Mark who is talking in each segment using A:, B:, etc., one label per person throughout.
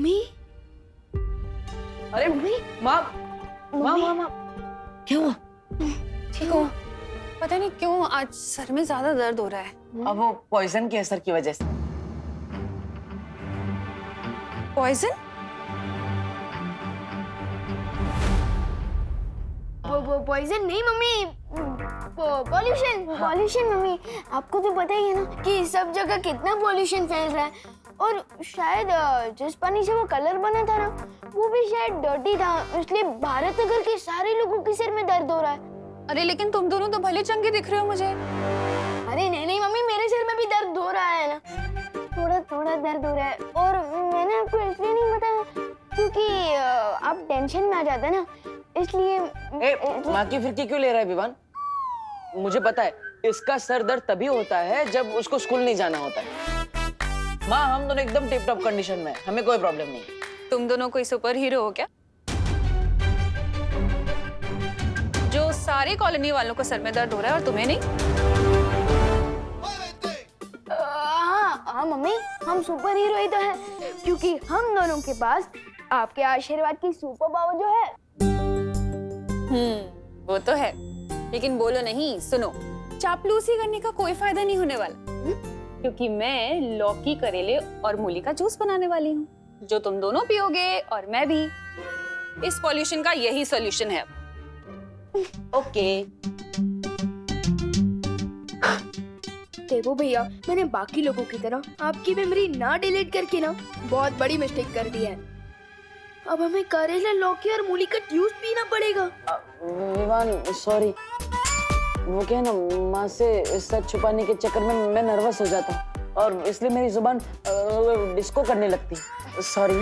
A: Mummy,
B: अरे
A: mummy,
B: माँ माँ माँ माँ क्या हुआ?
C: ठीक हो? पता नहीं क्यों आज सर में ज्यादा दर्द हो रहा है।
B: अब वो पॉइजन के असर की वजह से।
C: पॉइजन?
A: वो पॉइजन नहीं मम्मी, पॉल्यूशन। पॉल्यूशन मम्मी, आपको तो पता ही है ना कि सब जगह कितना पॉल्यूशन फैल रहा है, और शायद जिस पानी से वो कलर बना था ना, वो भी शायद डर्टी था, इसलिए भारत नगर के सारे लोगों के सिर में दर्द हो रहा है।
C: अरे लेकिन तुम दोनों तो भले चंगे दिख रहे हो मुझे।
A: अरे नहीं मम्मी, मेरे सिर में भी दर्द हो रहा है ना, थोड़ा थोड़ा दर्द हो रहा है, और मैंने आपको इसलिए नहीं बताया क्योंकि आप टेंशन में आ जाते हैं ना, इसलिए।
B: माँ की फिरकी क्यों ले रहा है विवान? मुझे पता है इसका सर दर्द तभी होता है जब उसको स्कूल नहीं जाना होता है। माँ हम दोनों एकदम टिप टॉप कंडीशन में, हमें कोई प्रॉब्लम नहीं है।
C: तुम दोनों कोई सुपर हीरो हो क्या, जो सारे कॉलोनी वालों को सर में दर्द हो रहा है और तुम्हें नहीं?
A: हाँ मम्मी, हम सुपर हीरो ही तो हैं, क्योंकि हम दोनों के पास आपके आशीर्वाद की सुपर पावर जो है।
C: वो तो है, लेकिन बोलो नहीं, सुनो, चापलूसी करने का कोई फायदा नहीं होने वाला, क्योंकि मैं लौकी, करेले और मूली का जूस बनाने वाली हूँ, जो तुम दोनों पियोगे और मैं भी। इस पॉल्यूशन का यही सॉल्यूशन है।
B: ओके।
A: देखो भैया, मैंने बाकी लोगों की तरह आपकी मेमोरी ना डिलीट करके ना बहुत बड़ी मिस्टेक कर दी है। अब हमें करेला, लौकी और मूली का जूस पीना पड़ेगा।
B: विवान सॉरी, वो क्या है ना, माँ से सच छुपाने के चक्कर में मैं नर्वस हो जाता हूँ और इसलिए मेरी जुबान डिस्को करने लगती है। सॉरी।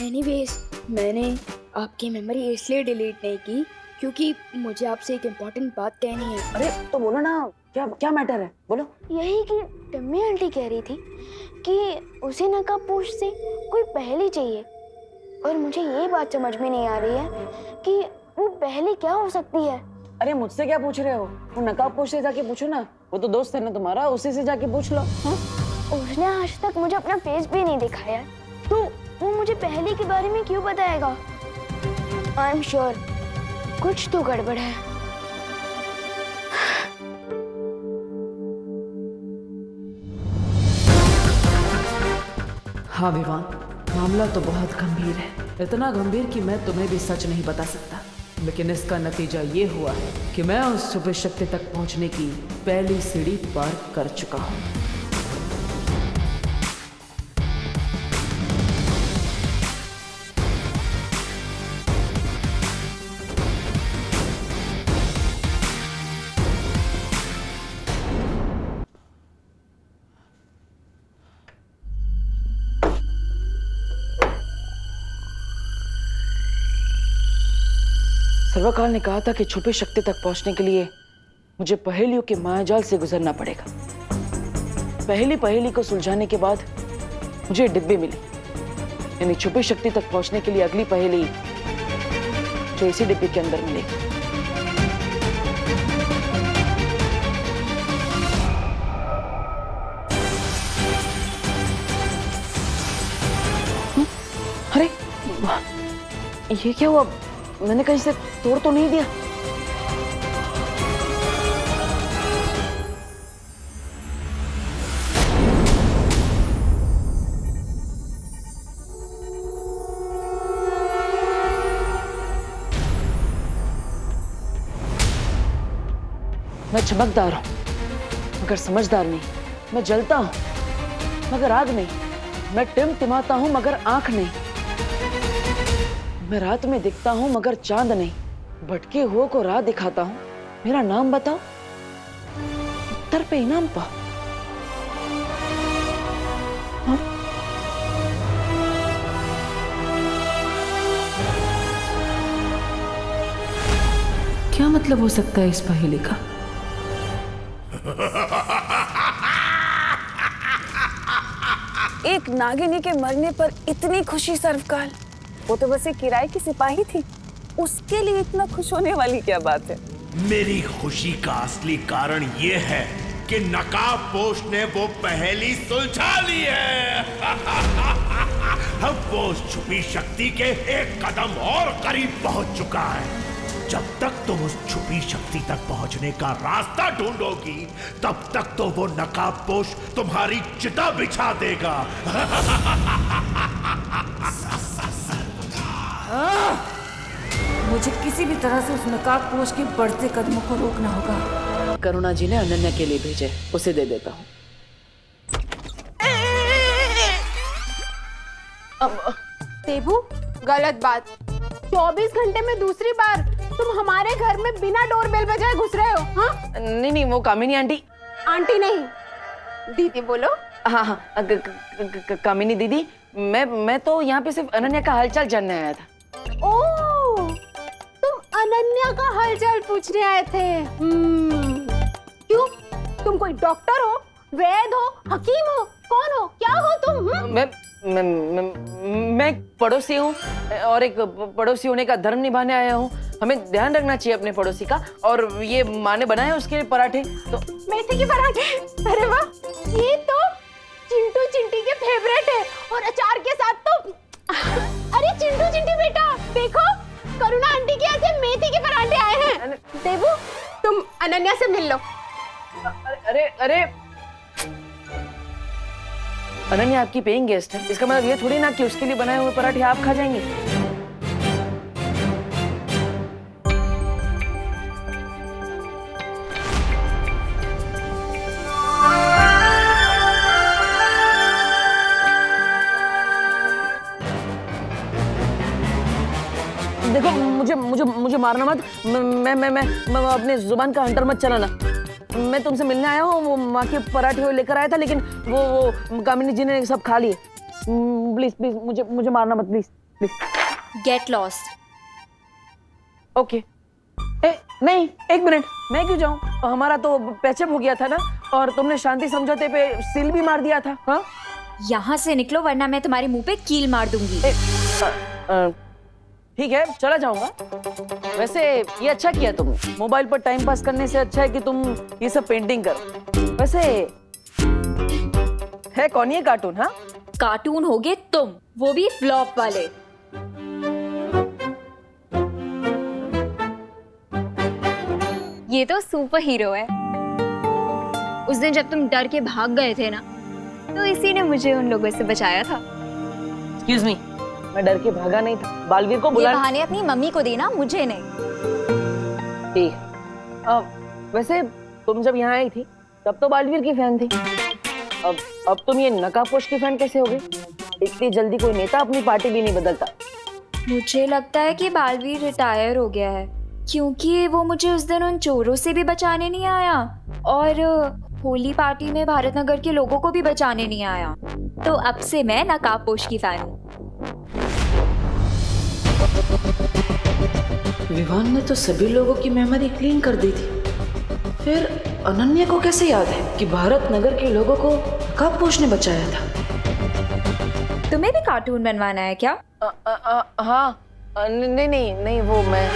A: एनीवेज, मैंने आपकी मेमोरी इसलिए डिलीट नहीं की क्योंकि मुझे आपसे एक इम्पोर्टेंट बात कहनी है।
B: अरे तो बोलो ना, क्या क्या मैटर है, बोलो।
A: यही कि टम्मी आंटी कह रही थी कि उसे नकाबपोश से कोई पहेली चाहिए, और मुझे ये बात समझ में नहीं आ रही है कि वो पहेली क्या हो सकती है।
B: अरे मुझसे क्या पूछ रहे हो? वो नकाबपोश से जाके पूछो ना, वो तो दोस्त है ना तुम्हारा, उसी से जाके पूछ लो।
A: उसने आज तक मुझे अपना फेस भी नहीं दिखाया, तो वो मुझे पहेली के बारे में क्यों बताएगा? आई एम श्योर कुछ तो गड़बड़ है।
D: हाँ विवान, मामला तो बहुत गंभीर है, इतना गंभीर कि मैं तुम्हें भी सच नहीं बता सकता, लेकिन इसका नतीजा ये हुआ है कि मैं उस सुपर शक्ति तक पहुंचने की पहली सीढ़ी पार कर चुका हूँ।
B: सर्वकाल ने कहा था कि छुपी शक्ति तक पहुंचने के लिए मुझे पहेलियों के मायाजाल से गुजरना पड़ेगा। पहली पहेली को सुलझाने के बाद मुझे डिब्बी मिली, यानी छुपी शक्ति तक पहुंचने के लिए अगली पहेली जो इसी डिब्बी के अंदर मिलेगी। अरे ये क्या हुआ? मैंने कहीं से तोड़ तो नहीं दिया? मैं चमकदार हूं मगर समझदार नहीं, मैं जलता हूं मगर आग नहीं, मैं टिमटिमाता हूं मगर आंख नहीं, मैं रात में दिखता हूं मगर चांद नहीं, भटके हुओं को राह दिखाता हूं। मेरा नाम बताओ, उत्तर पे इनाम पाओ। हाँ?
D: क्या मतलब हो सकता है इस पहेली का?
C: एक नागिनी के मरने पर इतनी खुशी सर्वकाल, वो तो बस एक किराए की सिपाही थी, उसके लिए इतना खुश होने वाली क्या बात है?
E: मेरी खुशी का असली कारण ये है कि नकाबपोश ने वो पहेली सुलझा ली है। अब वो उस छुपी शक्ति के एक कदम और करीब पहुंच चुका है। जब तक तुम उस छुपी शक्ति तक पहुंचने का रास्ता ढूंढोगी, तब तक तो वो नकाबपोश तुम्हारी चिता बिछा देगा।
F: मुझे किसी भी तरह से उस नकाबपोश के बढ़ते कदमों को रोकना होगा।
B: करुणा जी ने अनन्या के लिए भेजे, उसे दे देता हूँ।
G: देबू, गलत बात। 24 घंटे में दूसरी बार तुम हमारे घर में बिना डोरबेल बजाए घुस रहे हो। हाँ?
B: नहीं, वो कामिनी आंटी।
G: आंटी नहीं, दीदी बोलो।
B: हाँ, कामिनी दीदी, मैं तो यहाँ पे सिर्फ अनन्या का हालचाल जानने आया था।
G: ओह, तुम अनन्या का हालचाल पूछने आए थे। क्यों? तुम कोई डॉक्टर हो, वैद हो, हकीम हो, कौन हो, क्या हो तुम?
B: मैं पड़ोसी हूँ और एक पड़ोसी होने का धर्म निभाने आया हूँ। हमें ध्यान रखना चाहिए अपने पड़ोसी का। और ये माँ ने बनाए उसके पराठे तो
G: मेथी के पराठे। अरे वाह, ये तो चिंटू चिंटी के फेवरेट है। और अचार के साथ तो अरे चिंटू चिंटी बेटा, देखो करुणा आंटी के यहाँ से मेथी के पराठे आए हैं। देबू, तुम अनन्या से मिल लो।
B: अरे अनन्या आपकी पेइंग गेस्ट है, इसका मतलब ये थोड़ी ना कि उसके लिए बनाए हुए पराठे आप खा जाएंगे। देखो, मुझे मारना मत। मैं अपने जुबान का हंटर मत चलाना। मैं तुमसे मिलने आया हूँ, वो माँ के पराठे लेकर आया था, लेकिन वो कामिनी जी ने सब खा लिए। प्लीज मुझे मारना मत, प्लीज।
F: Get lost.
B: ओके। नहीं, एक मिनट, मैं क्यों जाऊँ? हमारा तो पैचअप हो गया था ना, और तुमने शांति समझौते पे सील भी मार दिया था। हाँ,
F: यहाँ से निकलो वरना मैं तुम्हारे मुंह पे कील मार दूंगी।
B: ठीक है, चला जाऊंगा। वैसे ये अच्छा किया तुमने, मोबाइल पर टाइम पास करने से अच्छा है कि तुम ये सब पेंटिंग करो। वैसे है कौन ये कार्टून? हाँ,
F: कार्टून होगे तुम, वो भी फ्लॉप वाले।
H: ये तो सुपर हीरो है। उस दिन जब तुम डर के भाग गए थे ना, तो इसी ने मुझे उन लोगों से बचाया था।
B: एक्सक्यूज मी, मैं डर के भागा नहीं था। बालवीर को बुला।
H: ये बहाने अपनी मम्मी को देना, मुझे नहीं।
B: ठीक। वैसे तुम जब यहाँ आई थी तब तो बालवीर की फैन थी। अब तुम ये नकाबपोश की फैन कैसे हो गई? इतनी जल्दी कोई नेता अपनी पार्टी भी नहीं बदलता।
F: मुझे लगता है कि बालवीर रिटायर हो गया है, क्योंकि वो मुझे उस दिन उन चोरों से भी बचाने नहीं आया और होली पार्टी में भारत नगर के लोगों को भी बचाने नहीं आया। तो अब से मैं नकाबपोश की फैन हूँ।
D: विवान ने तो सभी लोगों की मेमोरी क्लीन कर दी थी, फिर अनन्या को कैसे याद है कि भारत नगर के लोगों को नकाबपोश ने बचाया था?
F: तुम्हें भी कार्टून बनवाना है क्या?
B: हाँ, नहीं, वो मैं।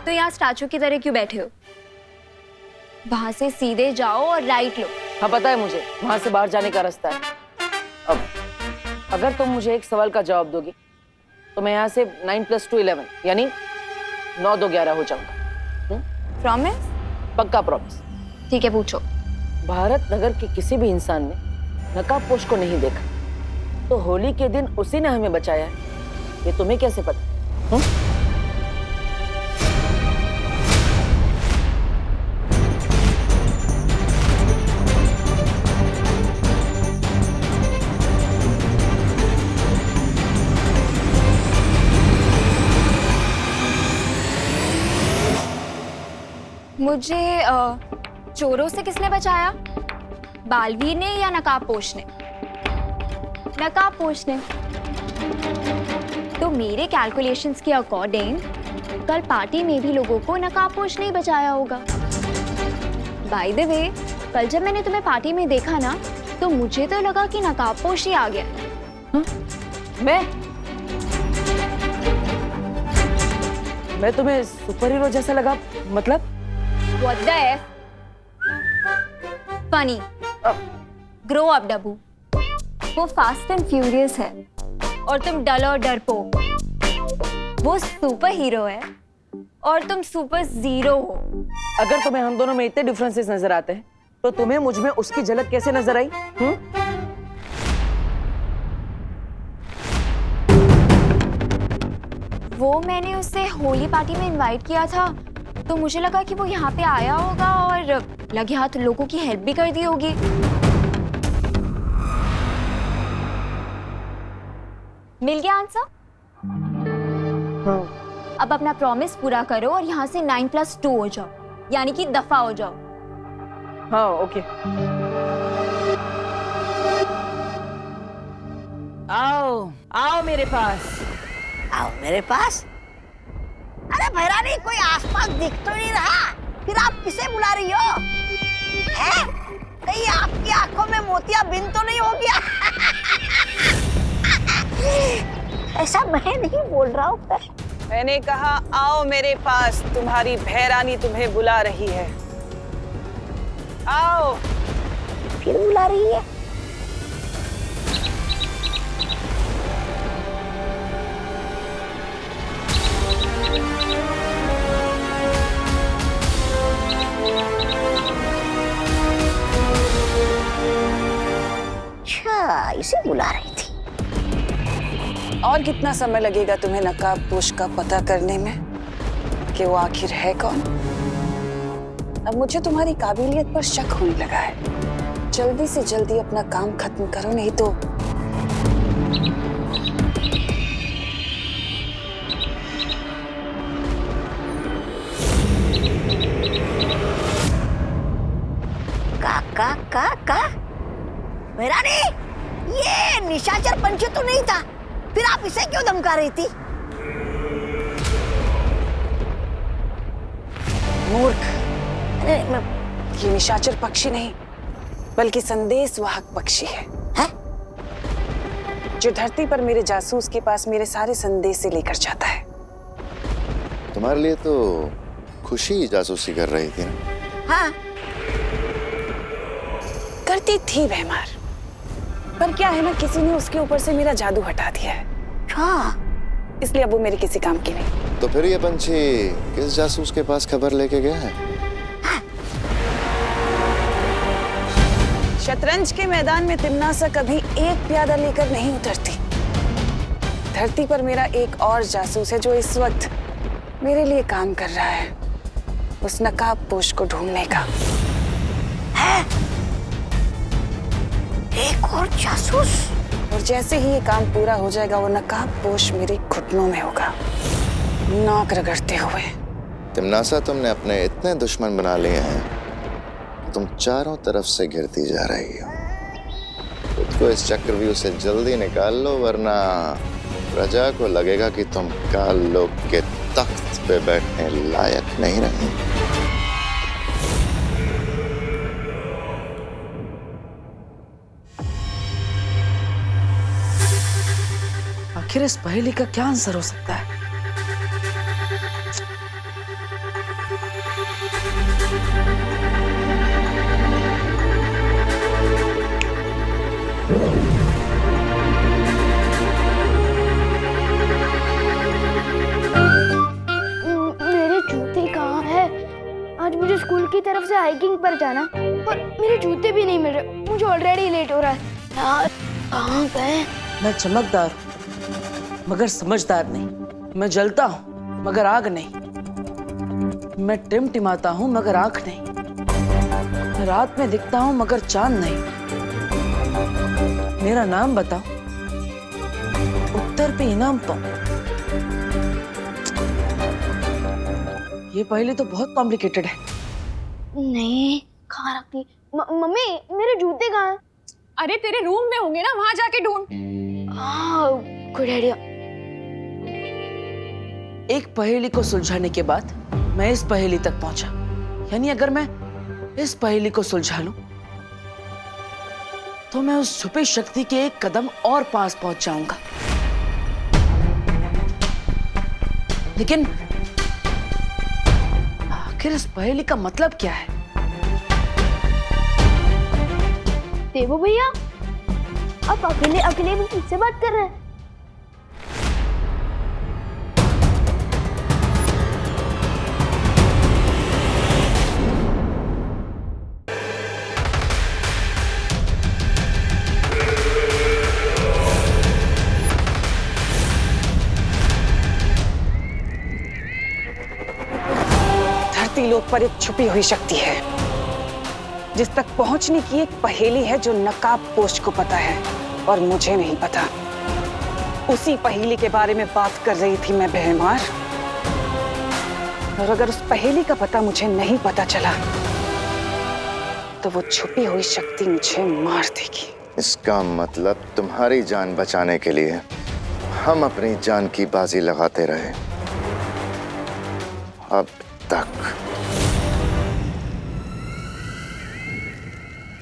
H: तो यहाँ स्टैचू की तरह क्यों बैठे हो? वहां से सीधे जाओ और राइट लो।
B: हाँ, पता है मुझे, वहां से बाहर जाने का रास्ता है। अब अगर तुम मुझे एक सवाल का जवाब दोगी तो मैं यहाँ से 9 + 2 11 यानी 9 2 11 हो जाऊंगा।
H: प्रॉमिस?
B: पक्का प्रॉमिस।
H: ठीक है, पूछो।
B: भारत नगर के किसी भी इंसान ने नकाबपोश को नहीं देखा, तो होली के दिन उसी ने हमें बचाया है। ये तुम्हें कैसे पता?
H: मुझे चोरों से किसने बचाया? बालवीर ने या नकाबपोश ने? नकाबपोश ने। तो मेरे कैलकुलेशंस के अकॉर्डिंग कल पार्टी में भी लोगों को नकाबपोश नहीं बचाया होगा। बाय द वे, कल जब मैंने तुम्हें पार्टी में देखा ना, तो मुझे तो लगा कि नकाबपोश ही आ गया।
B: मैं तुम्हें सुपर हीरो जैसा लगा? मतलब
H: What the F? Funny. Grow up Dabboo. वो फास्ट एंड फ्यूरियस है और तुम डल और डरपोक। वो सुपर हीरो है और तुम सुपर जीरो हो।
B: अगर तुम्हें हम दोनों में इतने डिफरेंसेस नजर आते हैं तो तुम्हें मुझ में उसकी झलक कैसे नजर आई?
H: वो मैंने उसे होली पार्टी में इनवाइट किया था तो मुझे लगा कि वो यहाँ पे आया होगा और लगे हाथ लोगों की हेल्प भी कर दी होगी। मिल गया आंसर?
B: हाँ।
H: अब अपना प्रॉमिस पूरा करो और यहाँ से 9+2 हो जाओ, यानी कि दफा हो जाओ।
B: हाँ ओके। आओ आओ मेरे पास।
I: आओ मेरे पास। अरे भैरानी, कोई आसपास दिख तो नहीं रहा, फिर आप किसे बुला रही हो? हैं? कहीं आपकी आंखों में मोतियाबिंद तो नहीं हो गया? ऐसा मैं नहीं बोल रहा हूँ।
J: मैंने कहा आओ मेरे पास, तुम्हारी भैरानी तुम्हें बुला रही है। आओ।
I: फिर बुला रही है? अच्छा, इसे बुला रही थी।
J: और कितना समय लगेगा तुम्हें नकाबपोश का पता करने में कि वो आखिर है कौन? अब मुझे तुम्हारी काबिलियत पर शक होने लगा है। जल्दी से जल्दी अपना काम खत्म करो, नहीं तो
I: का भैरानी, ये निशाचर पंछी तो नहीं था, फिर आप इसे क्यों धमका रही थी?
J: मूर्ख।
I: अरे
J: ये निशाचर पक्षी नहीं बल्कि संदेशवाहक पक्षी है, जो धरती पर मेरे जासूस के पास मेरे सारे संदेश से लेकर जाता है।
K: तुम्हारे लिए तो खुशी जासूसी कर रही थी ना?
I: हाँ,
J: करती थी भैमार, पर क्या है ना, किसी ने उसके ऊपर से मेरा जादू हटा दिया है।
I: हाँ।
J: इसलिए अब वो मेरे किसी काम की नहीं।
K: तो फिर ये पंछी किस जासूस के पास खबर लेके गया है?
J: शतरंज के मैदान में तिमनासा कभी एक प्यादा लेकर नहीं उतरती। धरती पर मेरा एक और जासूस है जो इस वक्त मेरे लिए काम कर रहा है, उस नकाबपोश को ढूंढने का।
I: है? एक और जासूस?
J: और जैसे ही ये काम पूरा हो जाएगा, वो नकाबपोश मेरे घुटनों में होगा, नाक रगड़ते हुए।
K: तिमनासा, तुमने अपने इतने दुश्मन बना लिए हैं कि तुम चारों तरफ से घिरती जा रही हो। खुद को इस चक्रव्यूह से जल्दी निकाल लो, वरना प्रजा को लगेगा कि तुम काल लोक के तख्त पे बैठने लायक नहीं रही।
B: आखिर इस पहेली का क्या आंसर हो सकता है?
A: मेरे जूते कहाँ हैं? आज मुझे स्कूल की तरफ से हाइकिंग पर जाना और मेरे जूते भी नहीं मिल रहे। मुझे ऑलरेडी लेट हो रहा है यार। कहाँ गए?
B: मैं चमकदार हूँ मगर समझदार नहीं। मैं जलता हूँ मगर आग नहीं। मैं टिमटिमाता हूँ मगर आंख नहीं। मैं रात में दिखता हूँ मगर चांद नहीं। मेरा नाम बताओ, उत्तर पे इनाम पाऊं। ये पहेली तो बहुत कॉम्प्लिकेटेड है।
A: नहीं, कहाँ रखती? मम्मी, मेरे जूते कहाँ हैं?
C: अरे तेरे रूम में होंगे ना, वहां जाके ढूंढ।
A: Good idea.
B: एक पहेली को सुलझाने के बाद मैं इस पहेली तक पहुंचा, यानी अगर मैं इस पहेली को सुलझा लूं तो मैं उस छुपी शक्ति के एक कदम और पास पहुंच जाऊंगा। लेकिन आखिर इस पहेली का मतलब क्या है?
A: देवो भैया, आप अकेले अकेले में किससे बात कर रहे हैं?
J: धरती लोक पर एक छुपी हुई शक्ति है जिस तक पहुंचने की एक पहेली है जो नकाबपोश को पता है और मुझे नहीं पता। उसी पहेली के बारे में बात कर रही थी मैं बेहमार। और अगर उस पहेली का पता मुझे नहीं पता चला तो वो छुपी हुई शक्ति मुझे मार देगी।
K: इसका मतलब तुम्हारी जान बचाने के लिए हम अपनी जान की बाजी लगाते रहे अब तक।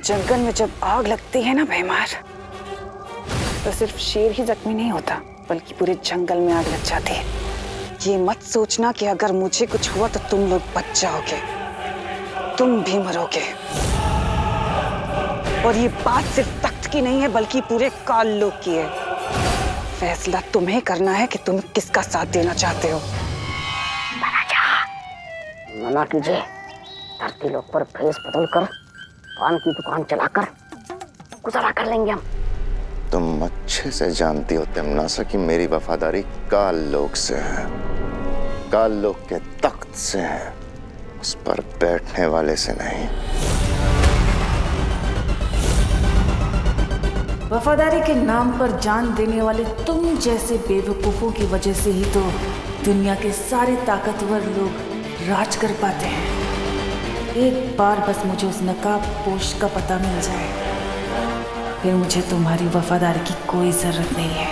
J: जंगल में जब आग लगती है ना बेहमार, तो सिर्फ शेर ही जख्मी नहीं होता बल्कि पूरे जंगल में आग लग जाती है। ये मत सोचना कि अगर मुझे कुछ हुआ तो तुम लोग बच जाओगे, तुम भी मरोगे। और ये बात सिर्फ तख्त की नहीं है बल्कि पूरे काल लोक की है। फैसला तुम्हें करना है कि तुम किसका साथ देना चाहते हो।
I: मना कीजिए, धरती लोक पर भेष बदल कर पान की दुकान चलाकर गुजारा कर लेंगे हम।
K: तुम अच्छे से जानती हो तिमनासा कि मेरी वफादारी काल लोक से है, काल लोक के तख्त से है, उस पर बैठने वाले से नहीं।
D: वफादारी के नाम पर जान देने वाले तुम जैसे बेवकूफों की वजह से ही तो दुनिया के सारे ताकतवर लोग राज कर पाते हैं। एक बार बस मुझे उस नकाबपोश का पता मिल जाए, फिर मुझे तुम्हारी वफादारी की कोई जरूरत नहीं है।